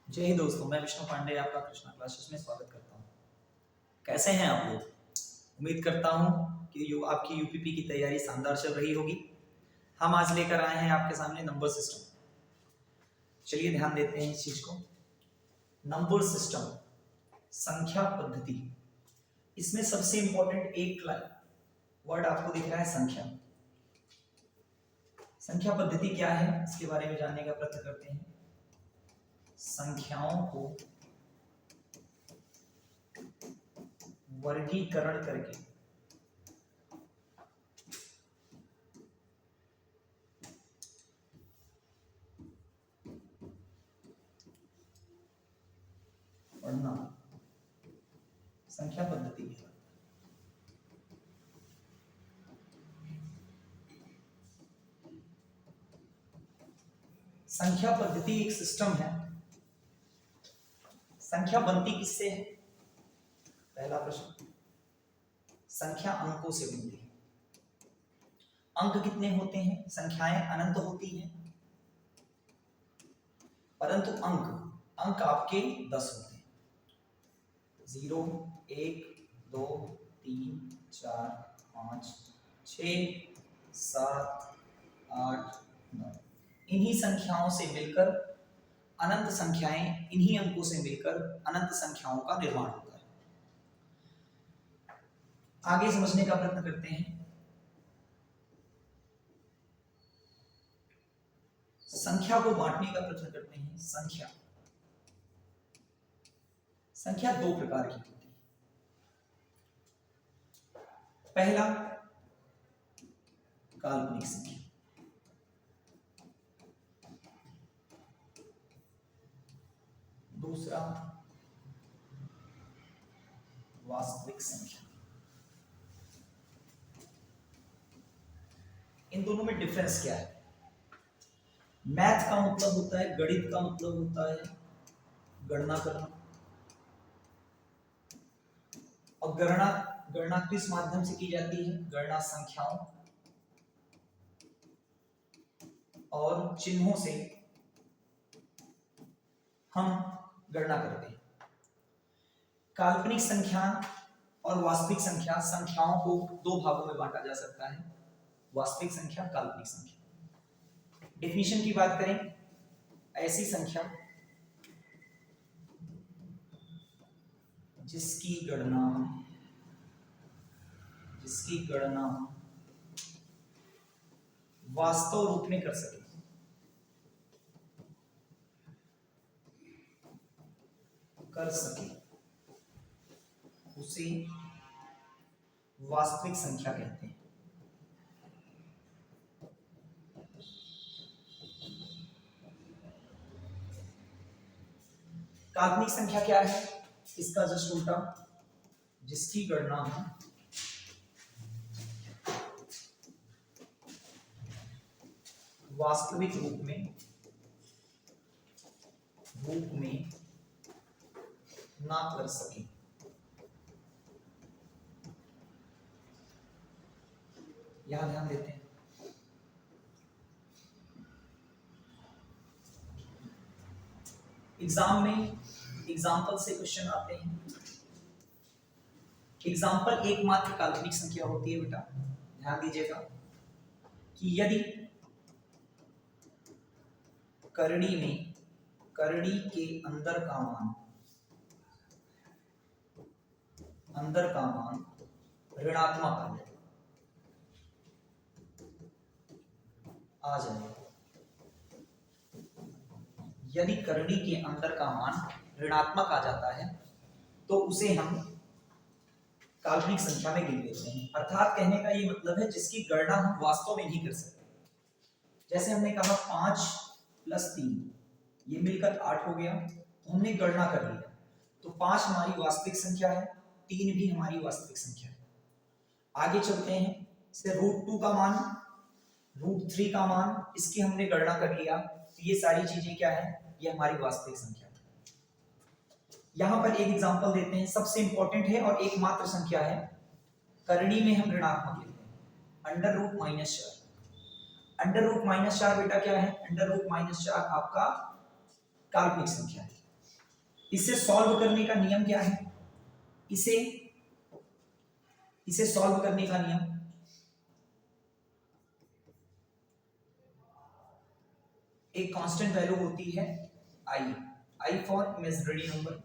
जय हिंद दोस्तों, मैं विष्णु पांडे आपका कृष्णा क्लासेस में स्वागत करता हूँ। कैसे हैं आप लोग? उम्मीद करता हूँ कि आपकी यूपीपी की तैयारी शानदार चल रही होगी। हम आज लेकर आए हैं आपके सामने नंबर सिस्टम। चलिए ध्यान देते हैं इस चीज को। नंबर सिस्टम, संख्या पद्धति। इसमें सबसे इंपॉर्टेंट एक वर्ड आपको दिख रहा है, संख्या। संख्या पद्धति क्या है, इसके बारे में जानने का प्रयत्न करते हैं। संख्याओं को वर्गीकरण करके पढ़ना संख्या पद्धति है। संख्या पद्धति एक सिस्टम है। संख्या बनती किससे है? पहला प्रश्न। संख्या अंकों से बनती है। अंक कितने होते हैं? संख्याएं अनंत होती हैं, परंतु अंक आपके 10 होते हैं। 0, 1, 2, 3, 4, 5, 6, 7, 8, 9। इन्हीं संख्याओं से मिलकर अनंत संख्याएं, इन्हीं अंकों से मिलकर अनंत संख्याओं का निर्माण होता है। आगे समझने का प्रयत्न करते हैं। संख्या को बांटने का प्रयत्न करते हैं। संख्या दो प्रकार की होती है। पहला, काल्पनिक संख्या। दूसरा, वास्तविक संख्या। इन दोनों में डिफरेंस क्या है? मैथ का मतलब होता है, गणित का मतलब होता है गणना करना, और गणना किस माध्यम से की जाती है? गणना संख्याओं और चिन्हों से हम गणना करते हैं। काल्पनिक संख्या और वास्तविक संख्या, संख्याओं को दो भागों में बांटा जा सकता है, वास्तविक संख्या, काल्पनिक संख्या। डेफिनेशन की बात करें, ऐसी संख्या जिसकी गणना वास्तव रूप में कर सके, उसे वास्तविक संख्या कहते हैं। काल्पनिक संख्या क्या है? इसका जस्ट उल्टा, जिसकी गणना वास्तविक रूप में ना कर सके। यहां ध्यान देते हैं। एग्जाम में एग्जाम्पल से क्वेश्चन आते हैं। एग्जाम्पल एकमात्र काल्पनिक संख्या होती है बेटा, ध्यान दीजिएगा कि यदि करड़ी के अंदर का मान ऋणात्मक आ जाए, यदि करड़ी के अंदर का मान ऋणात्मक आ जाता है तो उसे हम काल्पनिक संख्या में गिन लेते हैं। अर्थात कहने का ये मतलब है जिसकी गणना हम वास्तव में नहीं कर सकते। जैसे हमने कहा 5 + 3 ये मिलकर 8 हो गया, तो हमने गणना कर लिया, तो 5 हमारी वास्तविक संख्या है, 3 भी हमारी वास्तविक संख्या है। आगे चलते हैं, से √2 का मान, √3 का मान, इसकी हमने गणना कर लिया, तो ये सारी चीजें क्या है? ये हमारी वास्तविक संख्या है। यहां पर एक एग्जांपल देते हैं, सबसे इंपॉर्टेंट है और एकमात्र संख्या है। करणी में हम ऋणात्मक लेते हैं, √-4। √-4 बेटा क्या है? √-4 आपका काल्पनिक संख्या है। इसे सॉल्व करने का नियम क्या है? इसे सॉल्व करने का नियम, एक कांस्टेंट वैल्यू होती है आई फॉर इमेजिनरी नंबर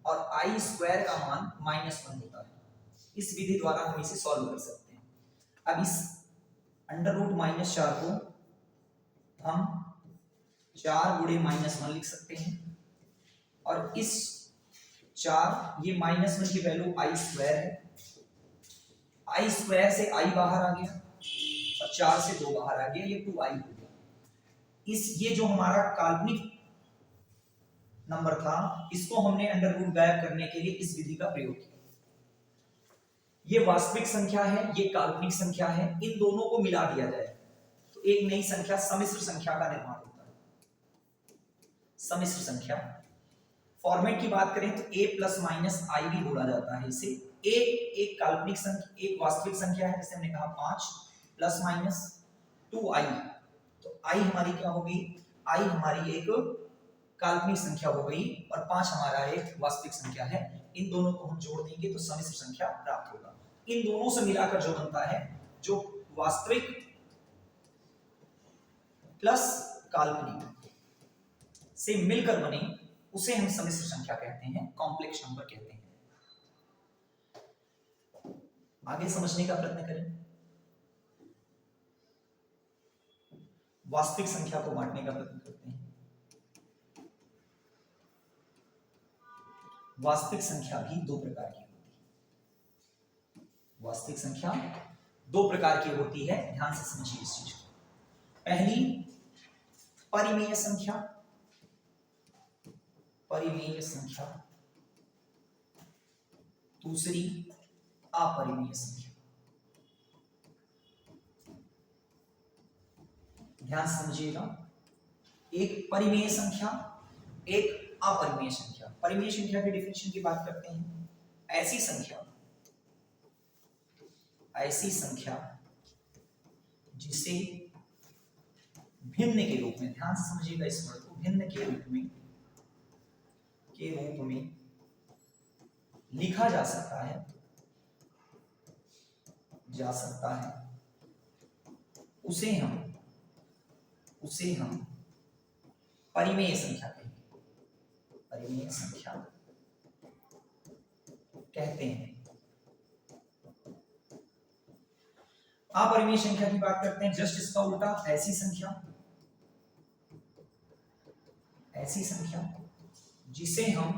और आई स्क्वायर का मान -1 होता है। इस विधि द्वारा हम इसे सॉल्व कर सकते हैं। अब इस √-4 को हम 4 गुणे -1 लिख सकते हैं और इस 4 ये -1 की वैल्यू आई स्क्वायर है, आई स्क्वायर से आई बाहर आ गया और 4 से 2 बाहर आ गया, ये 2i हो गया। ये जो हमारा काल्पनिक नंबर था, इसको हमने अंडर रूट गायब करने के लिए इस विधि का प्रयोग किया। ये वास्तविक संख्या है, ये काल्पनिक संख्या है, इन दोनों को मिला दिया जाए तो एक नई संख्या सम्मिश्र संख्या का निर्माण होता है। सम्मिश्र संख्या फॉर्मेट की बात करें तो a प्लस माइनस i भी बोला जाता है इसे। a एक काल्पनिक संख्या, एक वास्तविक संख्या है, जैसे हमने कहा 5 प्लस माइनस 2i, तो i हमारी क्या होगी? i हमारी एक काल्पनिक संख्या हो गई और 5 हमारा एक वास्तविक संख्या है। इन दोनों को हम जोड़ देंगे तो सम्मिश्र संख्या प्राप्त होगा। इन दोनों से मिलाकर जो बनता है, जो वास्तविक प्लस काल्पनिक से मिलकर बने, उसे हम सम्मिश्र संख्या कहते हैं, कॉम्प्लेक्स नंबर कहते हैं। आगे समझने का प्रयत्न करें। वास्तविक संख्या को बांटने का प्रयत्न करते हैं। वास्तविक संख्या भी 2 प्रकार की होती है। वास्तविक संख्या 2 प्रकार की होती है, ध्यान से समझिए इस चीज को। पहली परिमेय संख्या, परिमेय संख्या, दूसरी अपरिमेय संख्या। ध्यान से समझिएगा, एक परिमेय संख्या, एक अपरिमेय संख्या। परिमेय संख्या के डिफिनेशन की बात करते हैं। ऐसी संख्या जिसे भिन्न के रूप में, ध्यान से समझिएगा इस वर्ड को, भिन्न के रूप में लिखा जा सकता है उसे हम परिमेय संख्या कहेंगे, परिमेय संख्या कहते हैं। अपरिमेय संख्या की बात करते हैं, जस्ट इसका उल्टा, ऐसी संख्या जिसे हम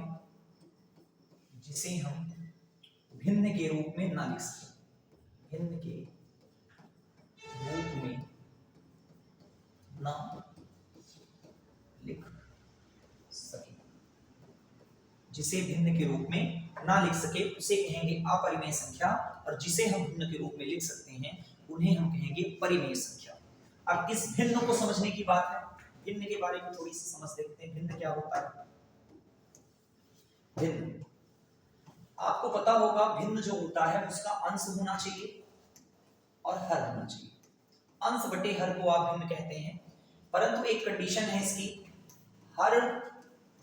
भिन्न के रूप में ना लिख सके, भिन्न के रूप में ना लिख सके, जिसे भिन्न के रूप में ना लिख सके उसे कहेंगे अपरिमेय संख्या, और जिसे हम भिन्न के रूप में लिख सकते हैं उन्हें हम कहेंगे परिमेय संख्या। अब इस भिन्न को समझने की बात है, भिन्न के बारे में थोड़ी सी समझ देखते हैं। भिन्न क्या होता है? भिन्न, आपको पता होगा भिन्न जो होता है उसका अंश होना चाहिए और हर होना चाहिए। अंश बटे हर को आप भिन्न कहते हैं, परंतु एक कंडीशन है इसकी, हर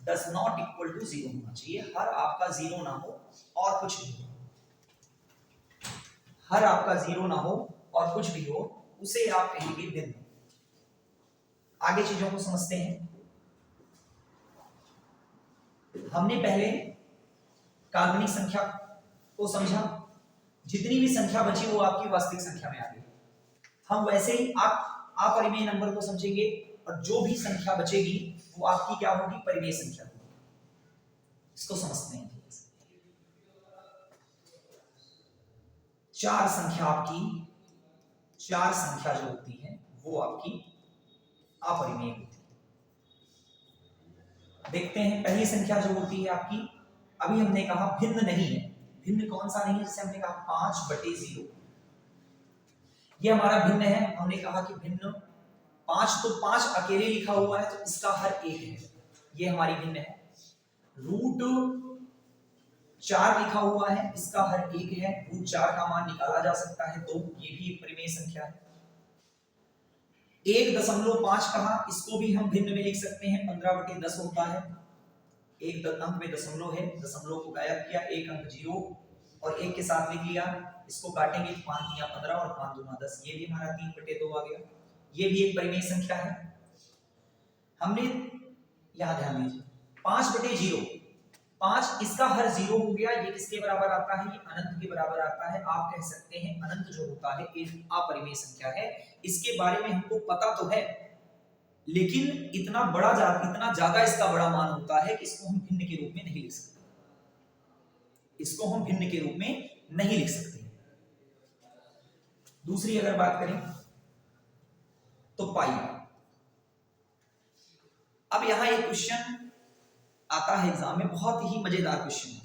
डज नॉट इक्वल टू 0 होना चाहिए। हर आपका 0 ना हो और कुछ भी हो, हर आपका 0 ना हो और कुछ भी हो, उसे आप कहेंगे भिन्न। आगे चीजों को समझते हैं। हमने पहले काल्पनिक संख्या को समझा, जितनी भी संख्या बची वो आपकी वास्तविक संख्या में आ गई। हम वैसे ही अपरिमेय नंबर को समझेंगे और जो भी संख्या बचेगी वो आपकी क्या होगी? परिमेय संख्या होगी। इसको समझते हैं। 4 संख्या जो होती है वो आपकी अपरिमेय होती है। देखते हैं पहली संख्या जो होती है आपकी, अभी हमने कहा भिन्न नहीं है। भिन्न कौन सा नहीं है? जैसे हमने कहा 5/0, ये हमारा भिन्न है। हमने कहा कि भिन्न 5, तो 5 अकेले लिखा हुआ है तो इसका हर 1 है, ये हमारी भिन्न है। √4 लिखा हुआ है, इसका हर 1 है, √4 का मान निकाला जा सकता है 2, ये भी एक परिमेय संख्या है। 1.5 कहा, इसको भी हम भिन्न में लिख सकते हैं, 15/10 होता है। एक अंक में दशमलव है, दशमलव को गायब किया, एक अंक 0 और 1 के साथ लिख लिया। इसको काटेंगे 5 या 15 और 5 दूना 10, ये भी हमारा 3/2 आ गया। ये भी एक परिमेय संख्या है। हमने यहां ध्यान दीजिए 5/0, 5 इसका हर 0 हो गया। ये किसके बराबर आता है? ये अनंत के बराबर आता है। आप कह सकते हैं अनंत जो होता है एक अपरिमेय संख्या है। इसके बारे में हमको पता तो है, लेकिन इतना ज्यादा इसका बड़ा मान होता है कि इसको हम भिन्न के रूप में नहीं लिख सकते। इसको हम भिन्न के रूप में नहीं लिख सकते। दूसरी अगर बात करें तो पाई। अब यहां एक क्वेश्चन आता है एग्जाम में, बहुत ही मजेदार क्वेश्चन है।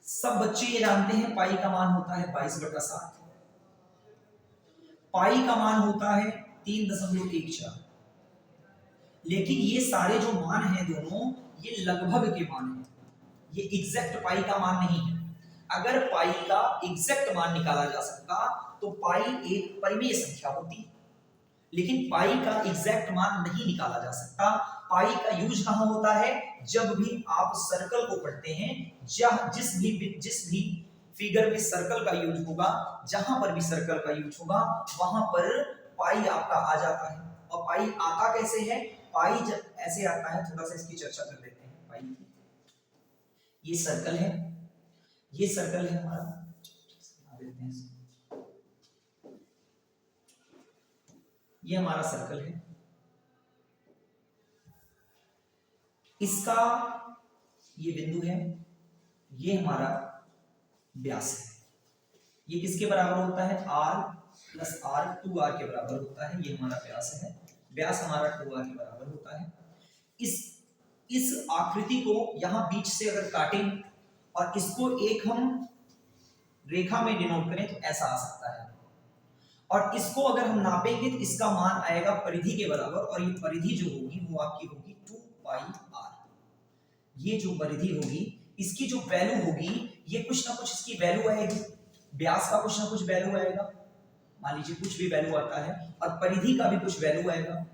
सब बच्चे ये जानते हैं पाई का मान होता है 22/7, पाई का मान होता है 3.14, लेकिन ये सारे जो मान हैं दोनों, ये लगभग के मान हैं, ये एग्जैक्ट पाई का मान नहीं है। अगर पाई का एग्जैक्ट मान निकाला जा सकता तो पाई एक परिमेय संख्या होती, लेकिन पाई का एग्जैक्ट मान नहीं निकाला जा सकता। पाई का यूज कहां होता है? जब भी आप सर्कल को पढ़ते हैं, जिस भी फिगर में सर्कल का यूज होगा, जहां पर भी सर्कल का यूज होगा, वहां पर पाई आपका आ जाता है। और पाई आता कैसे है? पाई जब ऐसे आता है, थोड़ा सा इसकी चर्चा कर लेते हैं पाई की। ये सर्कल है, ये सर्कल है हमारा, देते हैं ये हमारा सर्कल है। इसका ये बिंदु है, ये हमारा व्यास है। ये किसके बराबर होता है? r + r, 2r के बराबर होता है। ये हमारा व्यास है, व्यास हमारा 2r के बराबर होता है। इस आकृति को यहां बीच से अगर काटें और इसको एक हम रेखा में डिनोट करें तो ऐसा आ सकता है। और इसको अगर हम नापेंगे तो इसका मान आएगा परिधि के बराबर, और ये परिधि जो होगी वो आपकी होगी 2πr। ये जो परिधि होगी, इसकी जो वैल्यू होगी, ये कुछ ना कुछ इसकी वैल्यू आएगी, व्यास का कुछ ना कुछ वैल्यू आएगा, मान लीजिए कुछ भी वैल्यू आता है, और परिधि का भी कुछ वैल्यू आएगा।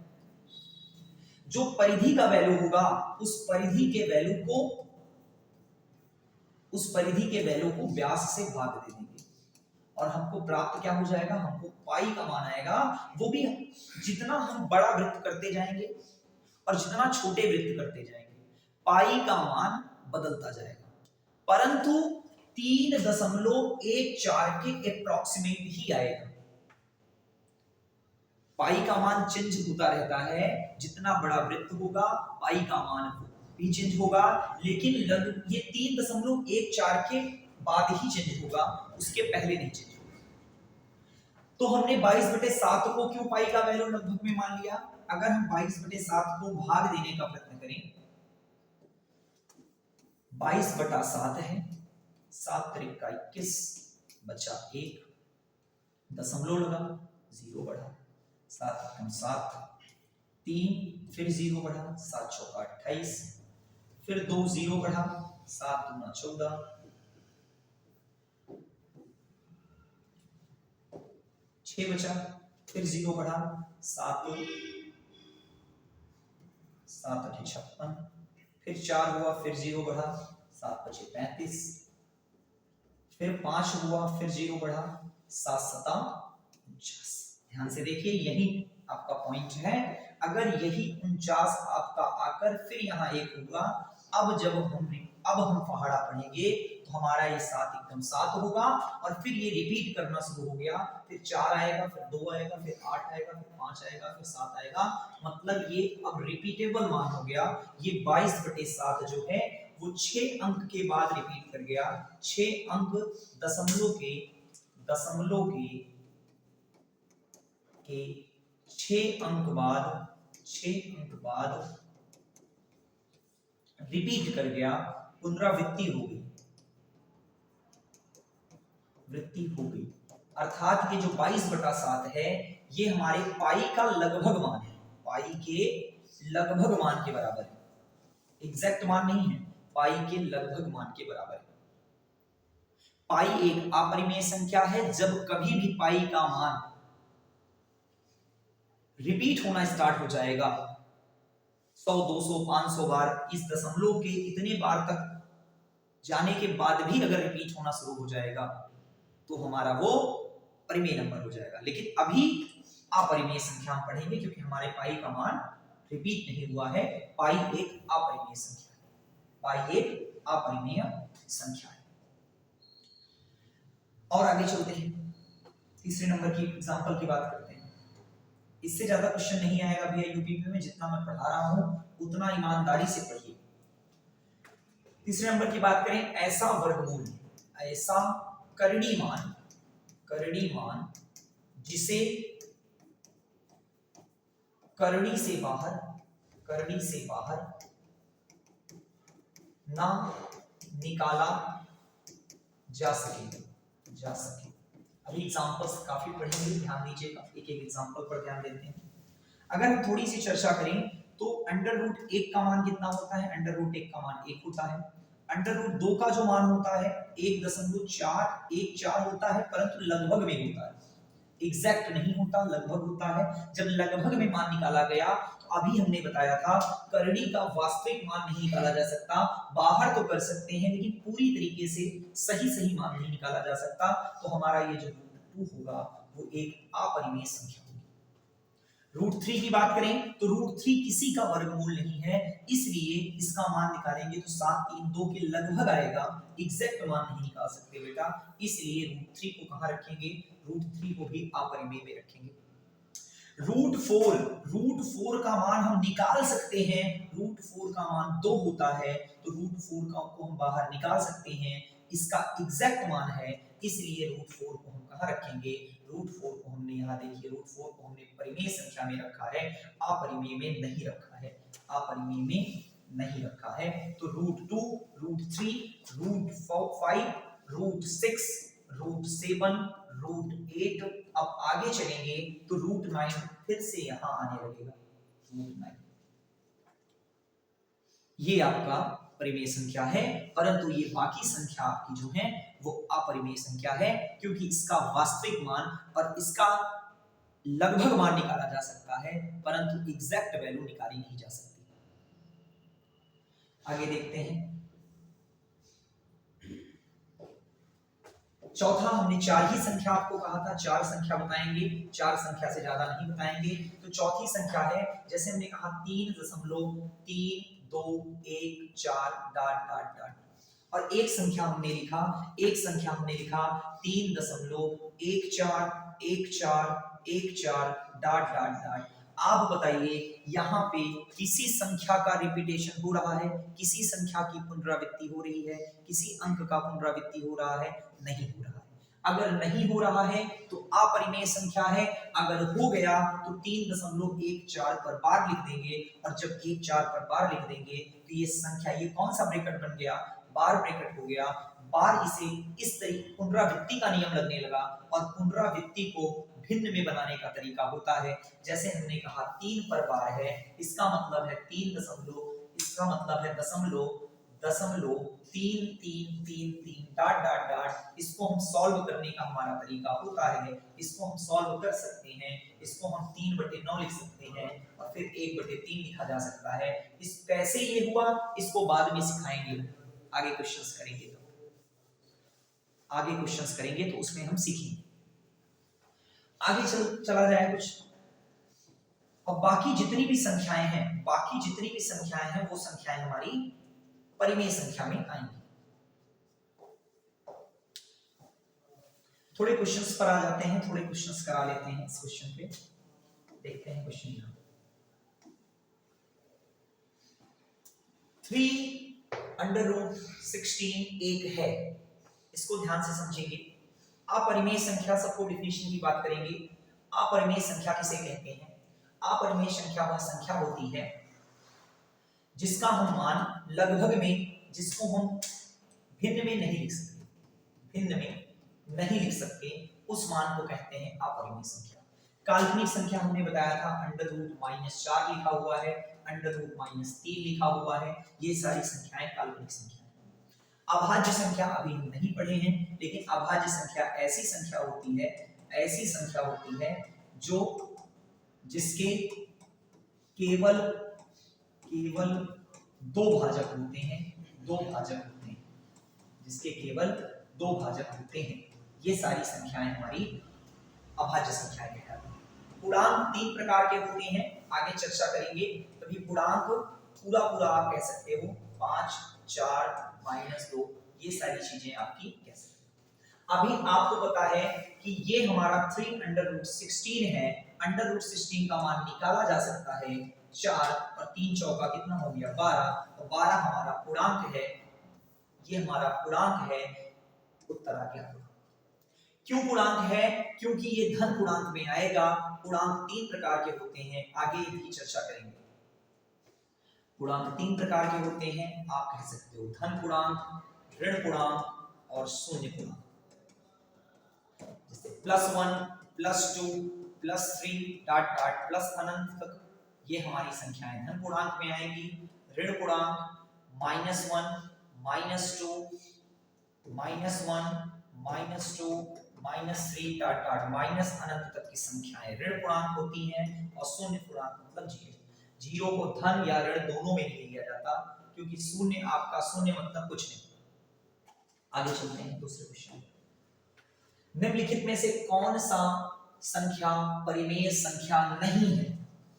जो परिधि का वैल्यू होगा, उस परिधि के वैल्यू को व्यास से भाग दे देंगे और हमको प्राप्त क्या हो जाएगा? हमको पाई का मान आएगा। वो भी जितना हम बड़ा वृत्त करते जाएंगे और जितना छोटे वृत्त करते जाएंगे, पाई का मान बदलता जाएगा, परंतु 3.14 के अप्रॉक्सीमेट ही आएगा। पाई का मान चेंज होता रहता है, जितना बड़ा वृत्त होगा पाई का मान भी चेंज होगा, लेकिन ये 3.14 के बाद ही चेंज होगा, उसके पहले नहीं चेंज होगा। तो हमने 22/7 को क्यों पाई का वैल्यू लगभग में मान लिया? अगर हम 22/7 को भाग देने का प्रयत्न करें, 22/7 है, 7 × 21 बचा 1, दशमलव लगा, 0 बढ़ा, 7 × 7 3, फिर 0 बढ़ा, 7 × 4 = 28, फिर 2 0 बढ़ा, 7 × 2 = 14, 6 बचा, फिर 0 बढ़ा, 7 × 7 = 56, फिर 4 हुआ, फिर 0 बढ़ा, 7 × 5 = 35, फिर 5 हुआ, फिर 0 बढ़ा, 7 × 7 = 49। ध्यान से देखिए, यही आपका पॉइंट है। अगर यही 49 आपका आकर फिर यहाँ 1 होगा, अब हम पहाड़ा पढ़ेंगे तो हमारा ये 7 एकदम 7 होगा, और फिर ये रिपीट करना शुरू हो गया, फिर 4 आएगा, फिर 2 आएगा, फिर 8 आएगा, फिर 5 आएगा, फिर 7 आएगा, मतलब ये अब रिपीटेबल मान हो गया। ये 22/7 जो है वो 6 अंक के बाद रिपीट कर गया, 6 अंक दशमलव के 6 अंक बाद रिपीट कर गया, पुनरावृत्ति हो गई। अर्थात ये जो 22/7 है, ये हमारे पाई का लगभग मान है, पाई के लगभग मान के बराबर है, एग्जैक्ट मान नहीं है, पाई के लगभग मान के बराबर है। पाई एक अपरिमेय संख्या है। जब कभी भी पाई का मान रिपीट होना स्टार्ट हो जाएगा, 100, 200, 500 बार इस दशमलव के इतने बार तक जाने के बाद भी अगर रिपीट होना शुरू हो जाएगा तो हमारा वो परिमेय नंबर हो जाएगा। लेकिन अभी अपरिमेय संख्या हम पढ़ेंगे क्योंकि हमारे पाई का मान रिपीट नहीं हुआ है। पाई एक अपरिमेय संख्या है, पाई एक अपरिमेय संख्या है। और आगे चलते हैं, तीसरे नंबर की एग्जांपल की बात करते हैं। इससे ज्यादा क्वेश्चन नहीं आएगा भैया यूपीपी में, जितना मैं पढ़ा रहा हूं उतना ईमानदारी से पढ़िए। तीसरे नंबर की बात करें, ऐसा वर्गमूल, ऐसा करड़ी मान जिसे करड़ी से बाहर ना निकाला जा सके। अभी एग्जांपल्स काफी पढ़ेंगे, ध्यान दीजिएगा, एक एक एग्जांपल पर ध्यान देते हैं। अगर हम थोड़ी सी चर्चा करें तो अंडर रूट 1 का मान कितना होता है? अंडर रूट 1 का मान 1 होता है। अंडर रूट 2 का जो मान होता है 1.414 होता है, परंतु लगभग में होता है, एग्जैक्ट नहीं होता, लगभग होता है। जब लगभग में मान निकाला गया तो अभी हमने बताया था करड़ी का वास्तविक मान नहीं निकाला जा सकता, बाहर तो कर सकते हैं लेकिन पूरी तरीके से सही मान नहीं निकाला जा सकता। तो हमारा ये जो रूट 2 होगा वो एक अपरिमेय संख्या होगी। रूट 3 की बात करें तो रूट 3 किसी का वर्गमूल नहीं है, इसलिए इसका मान निकालेंगे तो 7, 3, 2 के लगभग आएगा, एग्जैक्ट मान नहीं निकाल सकते बेटा, इसलिए रूट 3 को कहां रखेंगे? रूट 3 को भी अपरिमेय में रखेंगे। रूट 4 का मान हम निकाल सकते हैं, रूट 4 का मान 2 होता है, तो रूट 4 को हम बाहर निकाल सकते हैं, इसका एग्जैक्ट मान है, इसलिए रूट 4 को हम कहां रखेंगे? रूट 4 को हमने यहाँ देखिए, रूट 4 को हमने परिमेय संख्या में रखा है, अपरिमेय में नहीं रखा है, अपरिमेय में नहीं रखा है। तो root 2, root 3, root 5, root 6, root 7, root 8, अब आगे चलेंगे तो रूट 9 फिर से यहां आने लगेगा, रूट 9। ये आपका परिमेय संख्या है, परंतु ये बाकी संख्या आपकी जो है वो अपरिमेय संख्या है, क्योंकि इसका वास्तविक मान और इसका लगभग मान निकाला जा सकता है, परंतु एग्जैक्ट वैल्यू निकाली नहीं जा सकती। आगे देखते हैं, चौथा, हमने 4 ही संख्या आपको कहा था, 4 संख्या बताएंगे, 4 संख्या से ज्यादा नहीं बताएंगे। तो चौथी संख्या है, जैसे हमने कहा 3.321 और एक संख्या हमने लिखा 3.1414 आप बताइए यहाँ पे किसी संख्या का रिपीटेशन हो रहा है, किसी संख्या की पुनरावृत्ति हो रही है, किसी अंक का पुनरावृत्ति हो रहा है? नहीं हो रहा है। अगर नहीं हो रहा है तो अपरिमेय संख्या है, अगर हो गया तो 3.14 पर बार लिख देंगे, और जब 14 पर बार लिख देंगे तो ये संख्या, ये कौन सा ब्रैकेट बन गया? बार ब्रैकेट हो गया। बार इसे इस तरीके पुनरावृत्ति का नियम लगने लगा, और पुनरावृत्ति को भिन्न में बनाने का तरीका होता है। जैसे हमने कहा 3 पर बार है, इसका मतलब है 3 दशमलव, इसका मतलब है दशमलव 3 डॉट डॉट डॉट। इसको हम सॉल्व करने का हमारा तरीका होता है, इसको हम सॉल्व कर सकते हैं, इसको हम 3/9 लिख सकते हैं, और फिर 1/3 लिखा जा सकता है। इस कैसे ये हुआ इसको बाद में सिखाएंगे, आगे क्वेश्चंस करेंगे तो उसमें हम सीखेंगे। आगे चला जाए कुछ, और बाकी जितनी भी संख्याएं हैं वो संख्याएं हमारी परिमेय संख्या में आएंगी। थोड़े क्वेश्चंस पर आ जाते हैं, थोड़े क्वेश्चंस करा लेते हैं इस क्वेश्चन पे, देखते हैं क्वेश्चन यहाँ। 3√16 एक है, इसको ध्यान से समझेंगे। अपरिमेय संख्या, सबको डेफिनेशन की बात करेंगे। अपरिमेय संख्या किसे कहते हैं? अपरिमेय संख्या वह संख्या होती है जिसका हम मान लगभग में, जिसको हम भिन्न में नहीं लिख सकते, उस मान को कहते हैं अपरिमेय संख्या। काल्पनिक संख्या हमने बताया था, √-4 लिखा हुआ है, √-3 लिखा हुआ है, ये सारी संख्याएं काल्पनिक संख्या हैं। अभाज्य संख्या अभी हम नहीं पढ़े हैं, लेकिन अभाज्य संख्या ऐसी संख्या होती है जो जिसके केवल केवल दो भाजक होते हैं, दो भाजक होते हैं, जिसके केवल दो भाजक होते हैं, ये सारी संख्याएं हमारी अभाज्य संख्याएं कहलाती हैं। पूर्णांक तीन प्रकार के होते हैं, आगे चर्चा करेंगे। तभी पूर्णांक पूरा पूरा आप कह सकते हो 5, 4, -2, ये सारी चीजें आपकी कह सकते हो। अभी आपको पता है कि ये हमारा 3√16 है। √16 का मान निकाला जा सकता है 4 और 3 चौका कितना हो गया 12, तो 12 हमारा पूर्णांक है, ये हमारा पूर्णांक है, उत्तर आ गया। क्यों पूर्णांक है? क्योंकि ये धन पूर्णांक में आएगा। पूर्णांक तीन प्रकार के होते हैं, आगे भी चर्चा करेंगे। पूर्णांक तीन प्रकार के होते हैं, आप कह सकते हो धन पूर्णांक, ऋण पूर्णांक और शून्य पूर्णांक। जैसे +1, +2, +3 डॉट डॉट प्लस अनंत तक ये हमारी संख्याएं धन पूर्णांक में आएंगी। ऋण पूर्णांक -1, -2, -1, -2, -3 डॉट डॉट माइनस अनंत तक की संख्याएं ऋण पूर्णांक होती हैं। और शून्य पूर्णांक मतलब जीरो। जीरो को धन या ऋण दोनों में नहीं लिया जाता, क्योंकि शून्य आपका शून्य मतलब कुछ नहीं। आगे चलते हैं दूसरे क्वेश्चन। निम्नलिखित में से कौन सा संख्या परिमेय संख्या नहीं है?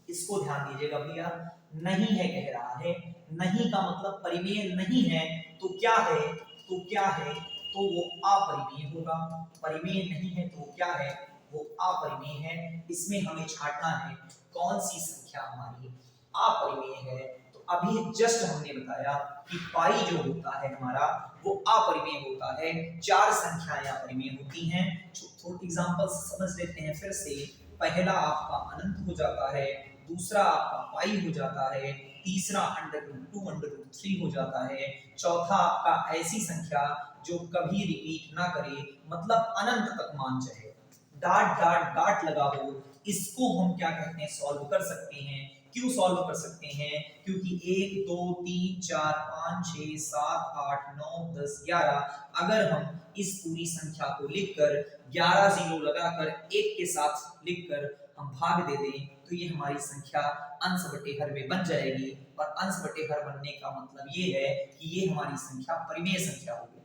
इसको ध्यान दीजिएगा भैया, नहीं है कह रहा है, नहीं का मतलब परिमेय नहीं है, तो क्या है? तो क्या है? तो वो अपरिमेय होगा। परिमेय नहीं है तो क्या है? वो अपरिमेय है। इसमें हमें छांटना है कौन सी संख्या हमारी अपरिमेय है। तो अभी जस्ट हमने बताया कि पाई जो होता है हमारा वो अपरिमेय होता है, चार संख्याएं अपरिमेय होती हैं। थोड़ा एग्जांपल समझ लेते हैं फिर से। पहला आपका अनंत हो जाता है, दूसरा आपका पाई हो जाता है, तीसरा √2, √3 हो जाता है, चौथा आपका ऐसी संख्या जो कभी रिपीट ना करे, मतलब अनंत तक मान जाए, डॉट डॉट डॉट लगा हो, इसको हम क्या कहते हैं? सॉल्व कर सकते हैं। क्यों सॉल्व कर सकते हैं? क्योंकि 1, 2, 3, 4, 5, 6, 7, 8, 9, 10, 11 अगर हम इस पूरी संख्या को लिखकर 11 जीरो लगाकर 1 के साथ लिखकर हम भाग दे दें, तो ये हमारी संख्या अंश बटे हर में बन जाएगी। और अंश बटे हर बनने का मतलब ये है कि ये हमारी संख्या परिमेय संख्या होगी।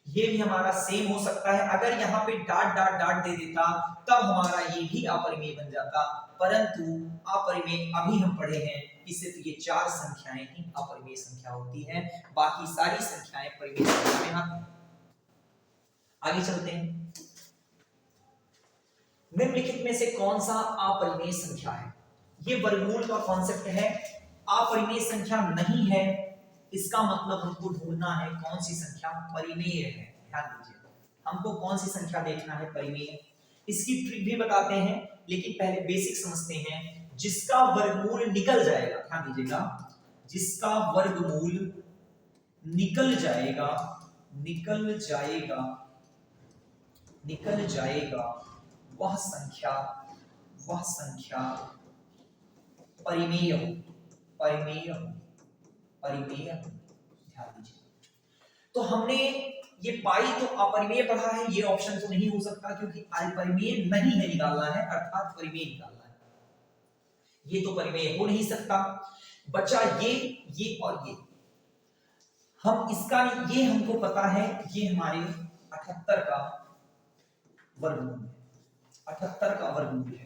ये भी हमारा सेम हो सकता है, अगर यहाँ पे डॉट डॉट डॉट दे देता तब हमारा ये भी अपरिमेय बन जाता, परंतु अपरिमेय अभी हम पढ़े हैं कि सिर्फ ये चार संख्याएं ही अपरिमेय संख्या होती हैं, बाकी सारी संख्याएं परिमेय संख्या में आती हैं। आगे चलते हैं। निम्नलिखित में से कौन सा अपरिमेय संख्या है? ये वर्गमूल का कॉन्सेप्ट है। अपरिमेय संख्या नहीं है, इसका मतलब हमको ढूंढना है कौन सी संख्या परिमेय है। ध्यान दीजिए, हमको कौन सी संख्या देखना है परिमेय। इसकी ट्रिक भी बताते हैं, लेकिन पहले बेसिक समझते हैं। जिसका वर्गमूल निकल जाएगा, ध्यान दीजिएगा, जिसका वर्गमूल निकल जाएगा, निकल जाएगा, निकल जाएगा, वह संख्या परिमेय हो, परिमेय हो, परिमेय। ध्यान दीजिए, तो हमने ये पाई तो अपरिमेय पढ़ा है, ये ऑप्शन तो नहीं हो सकता क्योंकि अपरिमेय नहीं है निकालना है, अर्थात परिमेय निकालना है। ये तो परिमेय हो नहीं सकता। बचा ये और ये। हम इसका ये हमको पता है, ये हमारे 78 का वर्गमूल है, 78 का वर्गमूल है।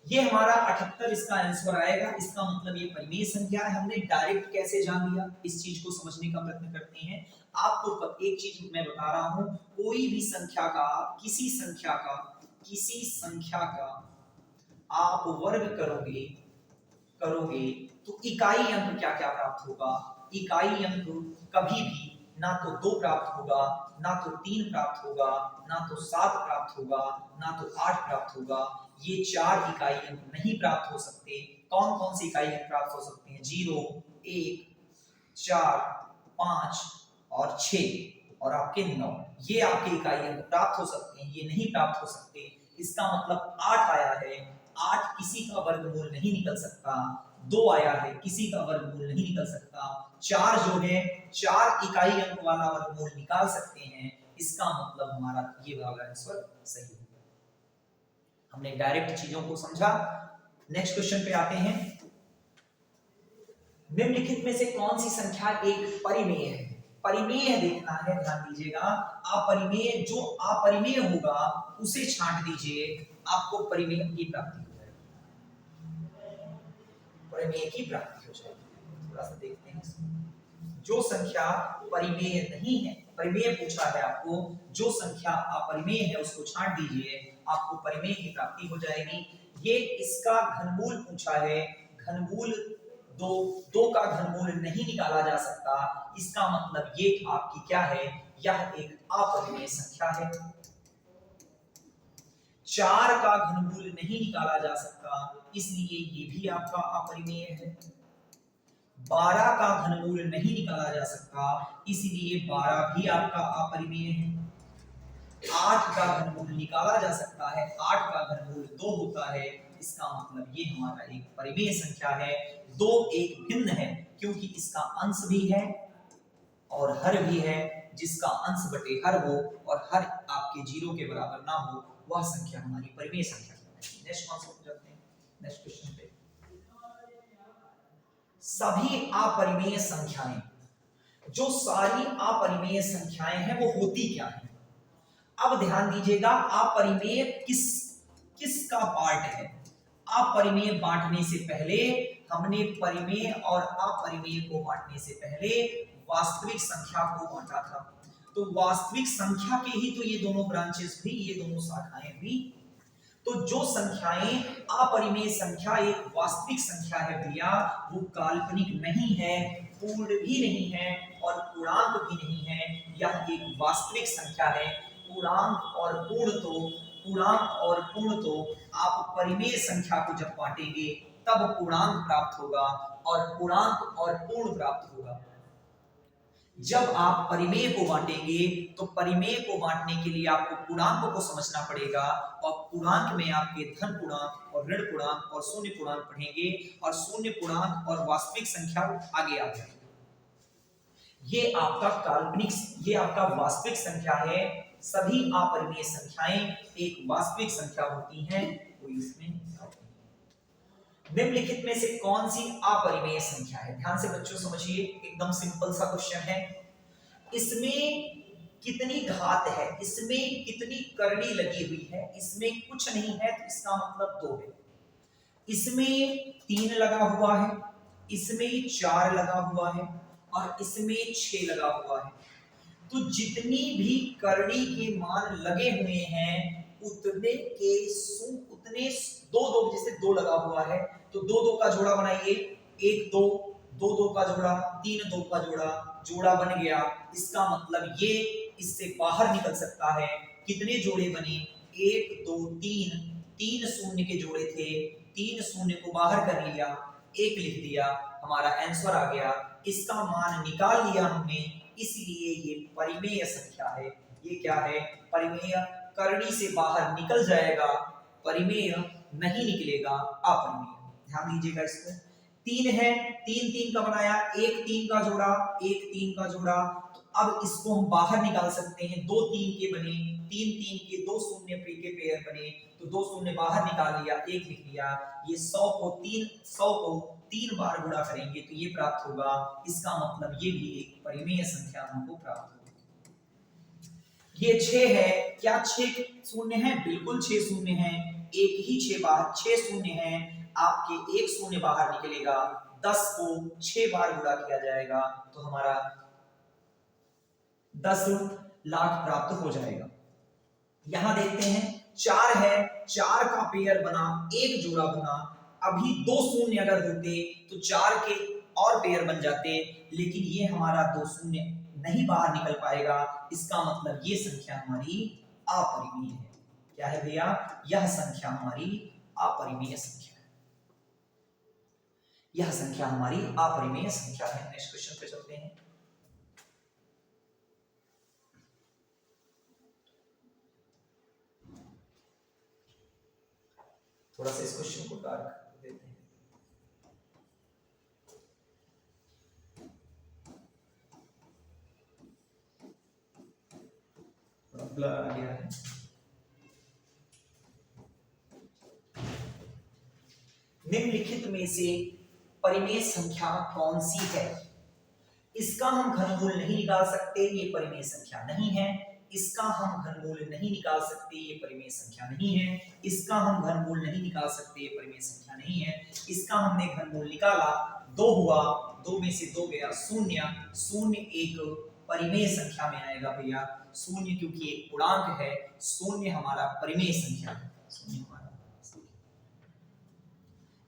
ये हमारा 78 इसका आंसर आएगा। इसका मतलब ये परिमेय संख्या है। हमने डायरेक्ट कैसे जान लिया, इस चीज को समझने का प्रयत्न करते हैं। आपको एक चीज मैं बता रहा हूं, कोई भी संख्या का, किसी संख्या का आप वर्ग करोगे तो इकाई अंक क्या क्या प्राप्त होगा? इकाई अंक कभी भी ना तो 2 प्राप्त होगा, ना तो 3 प्राप्त होगा, ना तो 7 प्राप्त होगा, ना तो 8 प्राप्त होगा। ये 4 इकाई अंक नहीं प्राप्त हो सकते। कौन कौन से इकाई अंक प्राप्त हो सकते हैं? 0, 1, 4, 5 और 6 और आपके 9, ये आपके इकाई अंक प्राप्त हो सकते हैं। ये नहीं प्राप्त हो सकते। इसका मतलब 8 आया है, 8 किसी का वर्गमूल नहीं निकल सकता। 2 आया है, किसी का वर्गमूल नहीं निकल सकता। 4 जो है, 4 इकाई अंक वाला वर्गमूल निकाल सकते हैं। इसका मतलब हमारा ये वाला आंसर सही है। हमने डायरेक्ट चीजों को समझा। नेक्स्ट क्वेश्चन पे आते हैं। निम्नलिखित में से कौन सी संख्या एक परिमेय है? परिमेय देखना है, ध्यान दीजिएगा। अपरिमेय, जो अपरिमेय होगा उसे छांट दीजिए, आपको परिमेय की प्राप्ति हो जाएगी, परिमेय की प्राप्ति हो जाएगी। थोड़ा सा देखते हैं इसमें। जो संख्या परिमेय नहीं है, परिमेय पूछा है आपको, जो संख्या अपरिमेय है उसको छांट दीजिए, आपको परिमेय की प्राप्ति हो जाएगी। ये इसका घनमूल पूछा है, घनमूल दो का घनमूल नहीं निकाला जा सकता, इसका मतलब ये आपकी क्या है, यह एक अपरिमेय संख्या है। 4 का घनमूल नहीं निकाला जा सकता, इसलिए ये भी आपका अपरिमेय है। 12 का घनमूल नहीं निकाला जा सकता, इसलिए 12 भी आपका अपरिमेय है। 8 का घनमूल निकाला जा सकता है, 8 का घनमूल 2 होता है, इसका मतलब ये हमारा एक परिमेय संख्या है। 2 एक भिन्न है क्योंकि इसका अंश भी है और हर भी है, जिसका अंश बटे हर हो और हर आपके 0 के बराबर ना हो, वह संख्या हमारी परिमेय संख्या है। नेक्स्ट कॉन्सेप्ट जाते हैं, नेक्स्ट क्वेश्चन पे। सभी अपरिमेय संख्याएं, जो सारी अपरिमेय संख्याएं हैं वो होती क्या है? अब ध्यान दीजिएगा, अपरिमेय किसका पार्ट है? अपरिमेय बांटने से पहले हमने परिमेय और अपरिमेय को बांटने से पहले वास्तविक संख्या को बांटा था। तो वास्तविक संख्या के ही तो ये दोनों ब्रांचेस भी, ये दोनों शाखाएं भी। तो जो संख्याएं अपरिमेय संख्या एक वास्तविक संख्या है भैया, वो काल्पनिक नहीं है, पूर्ण भी नहीं है और पूर्णांक भी नहीं है, यह एक वास्तविक संख्या है। पूर्णांक और पूर्ण तो आप परिमेय संख्या को जब बांटेंगे तब पूर्णांक प्राप्त होगा और पूर्णांक और पूर्ण प्राप्त होगा। जब आप परिमेय को बांटेंगे तो परिमेय को बांटने के लिए आपको पूर्णांक को समझना पड़ेगा और पूर्णांक में आपके धन पूर्णांक और ऋण पूर्णांक और शून्य पूर्णांक पढ़ेंगे और शून्य पूर्णांक और वास्तविक संख्या आगे आ जाएगी। ये आपका काल्पनिक, ये आपका वास्तविक संख्या है। सभी अपरिमेय संख्याएं एक वास्तविक संख्या होती हैं, कोई इसमें निम्नलिखित में से कौन सी अपरिमेय संख्या है? ध्यान से बच्चों समझिए, एकदम सिंपल सा क्वेश्चन है। इसमें कितनी घात है, इसमें कितनी करनी लगी हुई है, इसमें कुछ नहीं है तो इसका मतलब 2 है। इसमें 3 लगा हुआ है, इसमें 4 लगा हुआ है और इसमें 6 लगा हुआ है। तो जितनी भी करनी के मान लगे हुए हैं उतने उतने 2 जैसे 2 लगा हुआ है तो 2 का जोड़ा बनाइए, 1 2 2 का जोड़ा, 3 2 का जोड़ा बन गया। इसका मतलब ये इससे बाहर निकल सकता है। कितने जोड़े बने? 1 2 3 शून्य के जोड़े थे, 3 शून्य को बाहर कर लिया, 1 लिख दिया, हमारा आंसर आ गया। इसका मान निकाल लिया हमने, इसलिए ये परिमेय संख्या है। ये क्या है? परिमेय। करनी से बाहर निकल जाएगा, परिमेय नहीं निकलेगा, अपरिमेय। ध्यान दीजिएगा इसको। 3 है, 3 का बनाया, 1 3 का जोड़ा, 1 3 का जोड़ा। तो अब इसको हम बाहर निकाल सकते हैं। 2 3 के बने, 3 3 के 2 शून्य के पेयर बने, तो 2 शून्य बाहर निकाल लिया, 1 लिख लिया। ये 100 को 3 बार गुणा करेंगे तो ये प्राप्त होगा। इसका मतलब ये भी एक परिमेय संख्या हमको प्राप्त होगी। ये 6 है, क्या 6 शून्य है? बिल्कुल 6 शून्य है। एक ही 6 बाहर, 6 शून्य है, आपके 1 शून्य बाहर निकलेगा। 10 को 6 बार गुणा किया जाएगा तो हमारा 10 लाख प्राप्त हो जाएगा। यहां देखते हैं 4 है, 4 का पेयर बना, 1 जोड़ा बना। अभी 2 शून्य अगर होते तो 4 के और पेयर बन जाते, लेकिन ये हमारा 2 शून्य नहीं बाहर निकल पाएगा। इसका मतलब ये संख्या हमारी अपरिमेय है। क्या है भैया? यह संख्या हमारी अपरिमेय संख्या है। यह संख्या हमारी अपरिमेय संख्या है। नेक्स्ट क्वेश्चन पे चलते हैं। थोड़ा सा इस क्वेश्चन को डार्क कर देते हैं। थोड़ा ब्लर आ गया है। निम्नलिखित में से परिमेय संख्या कौन सी है। इसका हम घनमूल नहीं निकाल सकते, ये परिमेय संख्या नहीं है। इसका हम घनमूल नहीं निकाल सकते, ये परिमेय संख्या नहीं है। इसका हम घनमूल नहीं निकाल सकते, ये परिमेय संख्या नहीं है। इसका हमने घनमूल निकाला, 2 हुआ, 2 में से 2 गया 0, 0 एक परिमेय संख्या में आएगा भैया। 0 क्योंकि एक पूर्णांक है, 0 हमारा परिमेय संख्या है। 0 हमारा,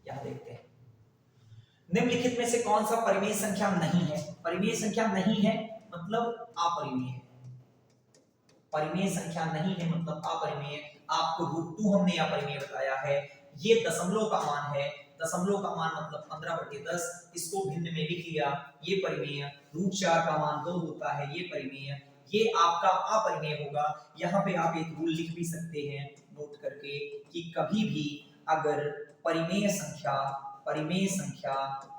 यहां देखते हैं निम्नलिखित में से कौन सा परिमेय संख्या नहीं है। परिमेय संख्या नहीं है मतलब अपरिमेय है। परिमेय संख्या नहीं है मतलब अपरिमेय। आपको √2 हमने अपरिमेय बताया है। ये दशमलव का मान है, दशमलव का मान मतलब 15/10, इसको भिन्न में लिख लिया, ये परिमेय। √4 का मान 2 होता है, ये परिमेय। ये आपका अपरिमेय होगा। यहाँ पे आप एक रूल लिख भी सकते हैं नोट करके कि कभी भी अगर परिमेय संख्या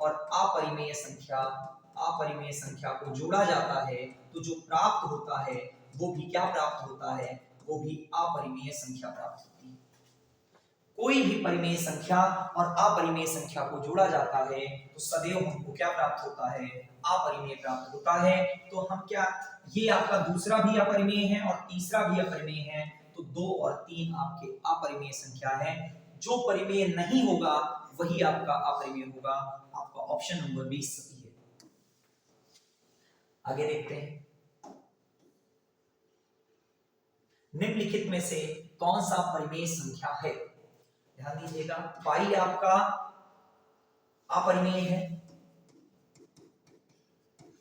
और अपरिमेय संख्या को जोड़ा जाता है तो जो प्राप्त होता है वो भी क्या प्राप्त होता है, वो भी अपरिमेय संख्या प्राप्त होती है। कोई भी परिमेय संख्या और अपरिमेय संख्या को जोड़ा जाता है तो सदैव हमको क्या प्राप्त होता है, अपरिमेय प्राप्त होता है। तो हम क्या, ये आपका दूसरा भी अपरिमेय है और तीसरा भी अपरिमेय है, तो 2 और 3 आपके अपरिमेय संख्या है। जो परिमेय नहीं होगा वही आपका अपरिमेय होगा। आपका ऑप्शन नंबर 20 सही है। आगे देखते हैं निम्नलिखित में से कौन सा परिमेय संख्या है। ध्यान दीजिएगा, पाई आपका अपरिमेय है।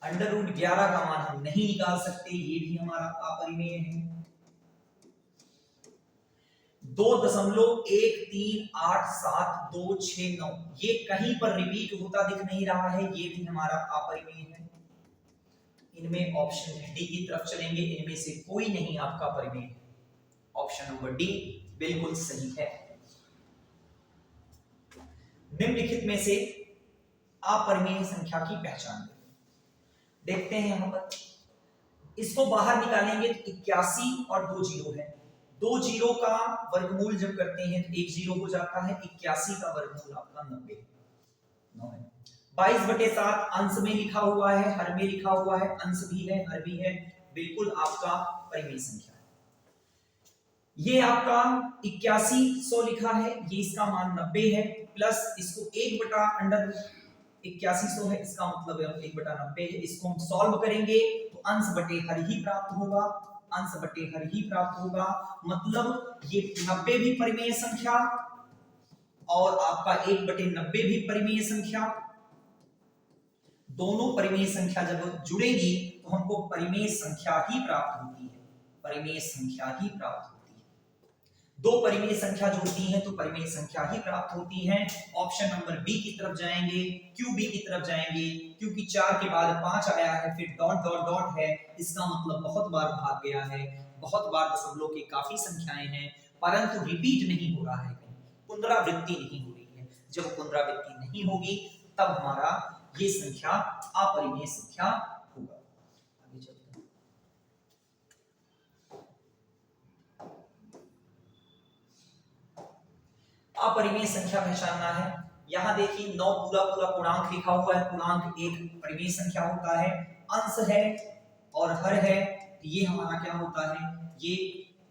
√11 का मान हम नहीं निकाल सकते, ये भी हमारा अपरिमेय है। 2.1387269 ये कहीं पर रिपीट होता दिख नहीं रहा है, ये भी हमारा अपरिमेय है। इनमें ऑप्शन डी की तरफ चलेंगे, इनमें से कोई नहीं आपका परिमेय है। ऑप्शन नंबर डी बिल्कुल सही है। निम्नलिखित में से अपरिमेय संख्या की पहचान देखते हैं। यहां पर इसको बाहर निकालेंगे तो 81 और 2 जीरो है। 2 जीरो का वर्गमूल जब करते हैं तो 1 जीरो हो जाता है। 81 का वर्गमूल आपका 90 है। 22/7 अंश में लिखा हुआ है, हर में लिखा हुआ है, अंश भी है हर भी है, बिल्कुल आपका परिमेय संख्या है। ये आपका 8100 लिखा है, ये इसका मान 90 है, प्लस इसको 1/√8100 है, इसका मतलब 1/90 है। इसको हम सॉल्व करेंगे तो अंश बटे हर ही प्राप्त होगा, अंश बटे हर ही प्राप्त होगा। मतलब ये 90 भी परिमेय संख्या और आपका 1/90 भी परिमेय संख्या, दोनों परिमेय संख्या जब जुड़ेगी तो हमको परिमेय संख्या ही प्राप्त होती है, परिमेय संख्या ही प्राप्त होती है। दो परिमेय संख्या जुड़ती हैं तो परिमेय संख्या ही प्राप्त होती है। ऑप्शन नंबर बी की तरफ जाएंगे, क्यों बी की तरफ जाएंगे, क्योंकि 4 के बाद 5 आया है, फिर डॉट डॉट डॉट है, इसका मतलब बहुत बार भाग गया है, बहुत बार दशमलव की काफी संख्याएं हैं, परंतु रिपीट नहीं हो रहा है, पुनरावृत्ति नहीं हो रही है। जब पुनरावृत्ति नहीं होगी तब हमारा ये संख्या अपरिमेय संख्या होगा। आगे चलते हैं। अपरिमेय संख्या पहचानना है। यहां देखिए 9 पूरा पूर्णांक लिखा हुआ है, पूर्णांक एक परिमेय संख्या होता है, अंश है और हर है, ये हमारा क्या होता है, ये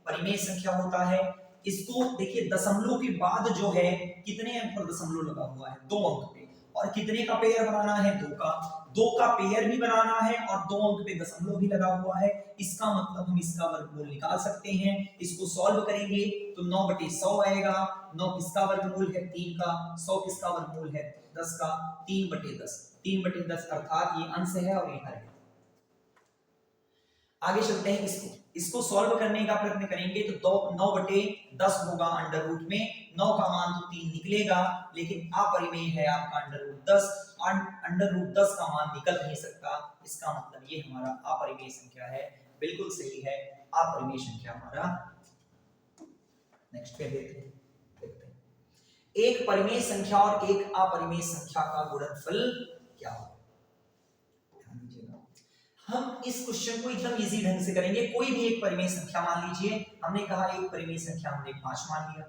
परिमेय संख्या होता है। इसको देखिए दशमलव के बाद जो है कितने अंक पर दशमलव लगा हुआ है, 2 अंक पे, और कितने का पेयर बनाना है, 2 का पेयर भी बनाना है और 2 अंक पे दशमलव भी लगा हुआ है। इसका मतलब हम इसका वर्गमूल निकाल सकते हैं। इसको सॉल्व करेंगे तो 9/100 आएगा। 9 किसका वर्गमूल है, 3 का। 100 किसका वर्गमूल है, 10 का। 3/10, 3/10 अर्थात ये अंश है और ये हर है। आगे चलते हैं, इसको सॉल्व करने का प्रयत्न करेंगे तो 9/10 होगा अंडर रूट में। 9 का मान तो 3 निकलेगा, लेकिन अपरिमेय है आपका अंडर रूट 10, अंडर रूट 10 का मान निकल नहीं सकता। इसका मतलब ये हमारा अपरिमेय संख्या है, बिल्कुल सही है, अपरिमेय संख्या हमारा। नेक्स्ट पे देखते हैं। एक परिमेय संख्या और एक अपरिमेय संख्या का गुणनफल क्या होगा। हम इस क्वेश्चन को एकदम इजी ढंग से करेंगे। कोई भी एक परिमेय संख्या मान लीजिए, हमने कहा एक परिमेय संख्या हमने 5 मान लिया।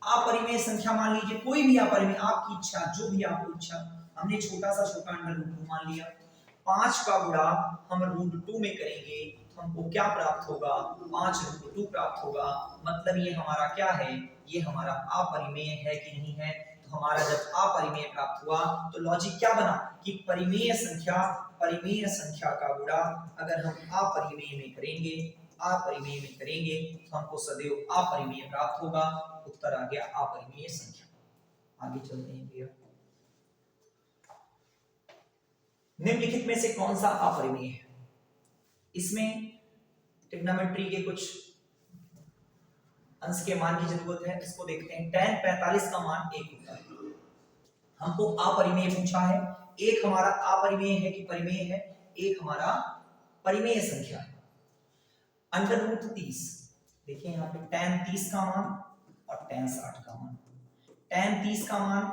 अपरिमेय संख्या मान लीजिए, कोई भी अपरिमेय, आपकी इच्छा, जो भी आपको इच्छा, हमने छोटा सा छोटा अंडर रूट 2 मान लिया। 5 का गुणा हम रूट 2 में करेंगे तो हमको क्या प्राप्त होगा, 5 रूट 2 प्राप्त होगा। मतलब ये हमारा क्या है, ये हमारा अपरिमेय है कि नहीं है। तो हमारा जब अपरिमेय प्राप्त हुआ तो लॉजिक क्या बना कि परिमेय संख्या का गुणा अगर हम अपरिमेय में करेंगे तो हमको सदैव अपरिमेय प्राप्त होगा। उत्तर आ गया अपरिमेय संख्या। आगे चलते हैं भैया। निम्नलिखित में से कौन सा अपरिमेय है? इसमें ट्रिग्नोमेट्री के कुछ अंश के मान की जरूरत है, इसको देखते हैं। tan 45 का मान 1 होता है। हमको अपरिमेय पूछा है, एक हमारा अपरिमेय है कि परिमेय है, एक हमारा परिमेय संख्या है। अंडर रूट 30, देखिए यहाँ पे tan 30 का मान और tan 60 का मान। tan 30 का मान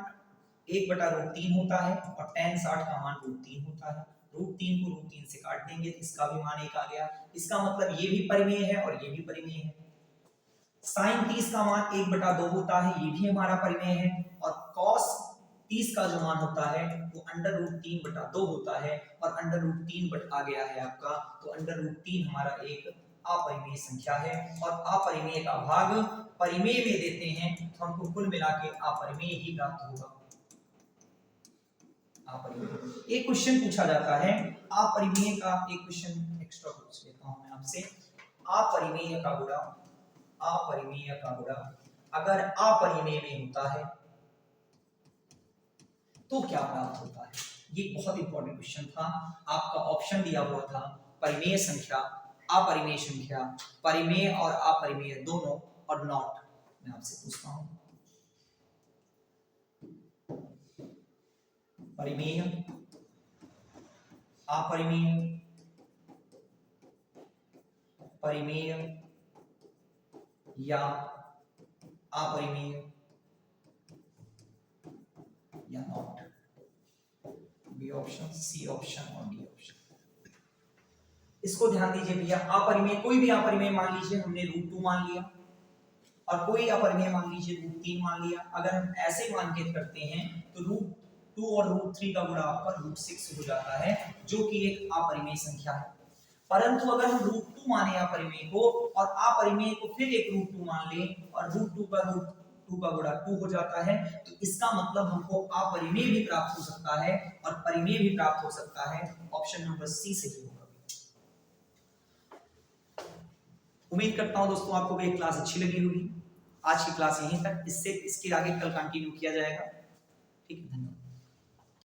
1/√3 होता है और tan 60 का मान √3 होता है। √3 को √3 से काट देंगे तो इसका भी मान 1 आ गया। इसका मतलब ये भी परिमेय है और ये भी परिमेय है। sin 30 का मान 1/2 होता है, ये भी हमारा परिमेय है। और cos 30 का जो मान होता है वो √3/2 होता है और √3 आ गया है आपका, तो √3 हमारा एक अपरिमेय संख्या है। और अपरिमेय का भाग परिमेय में देते हैं तो हमको कुल मिला के अपरिमेय ही प्राप्त होगा। अपरिमेय एक क्वेश्चन पूछा जाता है, अपरिमेय का एक क्वेश्चन एक्स्ट्रा पूछ लेता हूं मैं आपसे। अपरिमेय का गुणा अगर अपरिमेय में होता है तो क्या प्राप्त होता है? ये बहुत इंपॉर्टेंट क्वेश्चन था। आपका ऑप्शन दिया हुआ था परिमेय संख्या, अपरिमेय संख्या, परिमेय और अपरिमेय दोनों और नॉट। मैं आपसे पूछता हूं परिमेय, अपरिमेय, परिमेय या अपरिमेय या not. B option, C option और डी ऑप्शन। इसको ध्यान दीजिए भैया। अपरिमेय, कोई भी अपरिमेय मान लीजिए, हमने √2 मान लिया और कोई अपरिमेय मान लीजिए √3 मान लिया। अगर हम ऐसे मान के करते हैं तो √2 और √3 का गुणा आपका √6 हो जाता है, जो कि एक अपरिमेय संख्या है। परंतु अगर हम √2 माने अपरिमेय को और अपरिमेय को फिर एक √2 मान लें और √2 का गुणा 2 हो जाता है, तो इसका मतलब हमको अपरिमेय भी प्राप्त हो सकता है और परिमेय भी प्राप्त हो सकता है। ऑप्शन नंबर सी सही होगा। उम्मीद करता हूं दोस्तों आपको ये क्लास अच्छी लगी होगी। आज की क्लास यहीं तक, इसके आगे कल कंटिन्यू किया जाएगा। ठीक है, धन्यवाद।